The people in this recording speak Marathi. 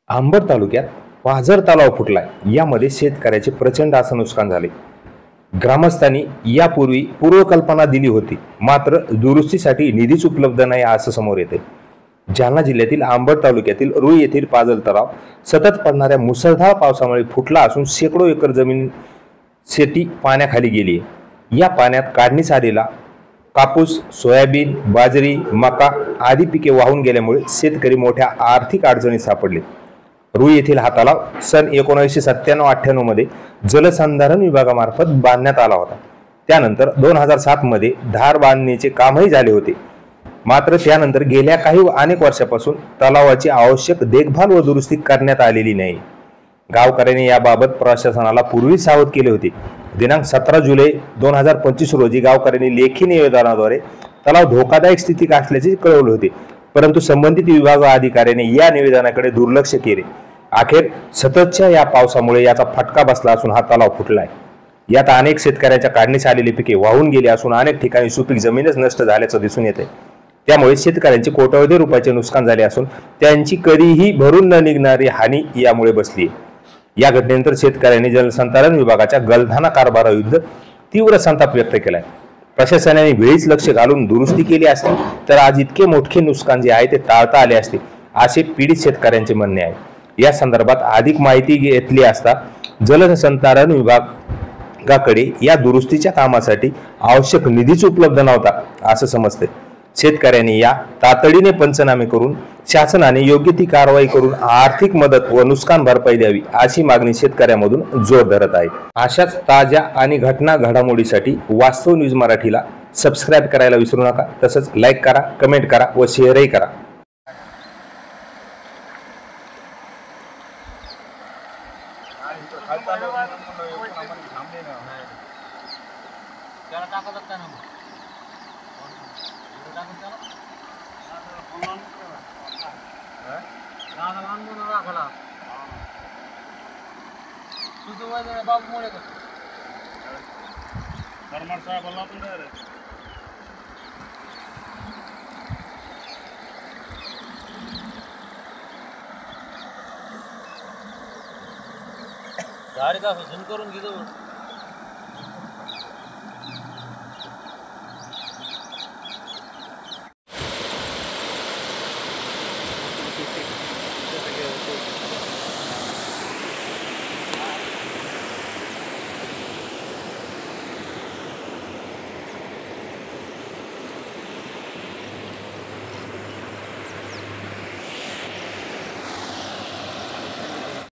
अंबड तालुक्यात पाझर तलाव फुटलाय. यामध्ये शेतकऱ्याचे प्रचंड असं नुकसान झाले. ग्रामस्थांनी यापूर्वी पूर्वकल्पना दिली होती, मात्र दुरुस्तीसाठी निधीच उपलब्ध नाही असं समोर येते. जालना जिल्ह्यातील अंबड तालुक्यातील रुई येथील पाझर तलाव सतत पडणाऱ्या मुसळधार पावसामुळे फुटला असून शेकडो एकर जमीन शेती पाण्याखाली गेली आहे. या पाण्यात काढणीस आलेला कापूस, सोयाबीन, बाजरी, मका आदी पिके वाहून गेल्यामुळे शेतकरी मोठ्या आर्थिक अडचणीत सापडले. रुई येथील हा तलाव सन 1997-98 मध्ये जलसंधारण विभागामार्फत बांधण्यात आला होता. त्यानंतर 2007 मध्ये धार बांधणीचे कामही झाले होते. मात्र त्यानंतर गेल्या अनेक वर्षापासून तलावाची आवश्यक देखभाल व दुरुस्ती करण्यात आलेली नाही. गावकऱ्यांनी याबाबत प्रशासनाला पूर्वी सावध केले होते. दिनांक 17 जुलै 2025 रोजी गावकऱ्यांनी लेखी निवेदनाद्वारे तलाव धोकादायक स्थितीत असल्याचे कळवले होते, परंतु संबंधित विभाग अधिकाऱ्यांनी या निवेदनाकडे दुर्लक्ष केले. अखेर सततच्या या पावसामुळे याचा फटका बसला असून हा तलाव फुटलाय. यात अनेक शेतकऱ्यांच्या काढणीस आलेली पिके वाहून गेली असून अनेक ठिकाणी सुपीक जमीनच नष्ट झाल्याचं दिसून येते. त्यामुळे शेतकऱ्यांचे कोट्यवधी रुपयाचे नुकसान झाले असून त्यांची कधीही भरून न निघणारी हानी यामुळे बसली. या घटनेनंतर शेतकऱ्यांनी जलसंधारण विभागाच्या गलथाना कारभाराविरुद्ध तीव्र संताप व्यक्त केलाय. प्रशासनाने वेळीच लक्ष घालून दुरुस्ती केली असती तर आज इतके मोठे नुकसान जे आहे ते टाळता आले असते, असे पीडित शेतकऱ्यांचे म्हणणे आहे. या संदर्भात अधिक माहिती घेतली असता जलसंधारण विभागाकडे या दुरुस्तीच्या कामासाठी आवश्यक निधीच उपलब्ध नव्हता असं समजते. शेतकऱ्यांनी या तातडीने पंचनामे करून शासनाने योग्य ती कारवाई करून आर्थिक मदत व नुकसान भरपाई द्यावी अशी मागणी शेतकऱ्यांमधून जोर धरत आहे. अशाच ताज्या आणि घटना घडामोडीसाठी वास्तव न्यूज मराठीला सबस्क्राईब करायला विसरू नका. तसंच लाईक करा, कमेंट करा व शेअरही करा. गाडी का करून घेतो.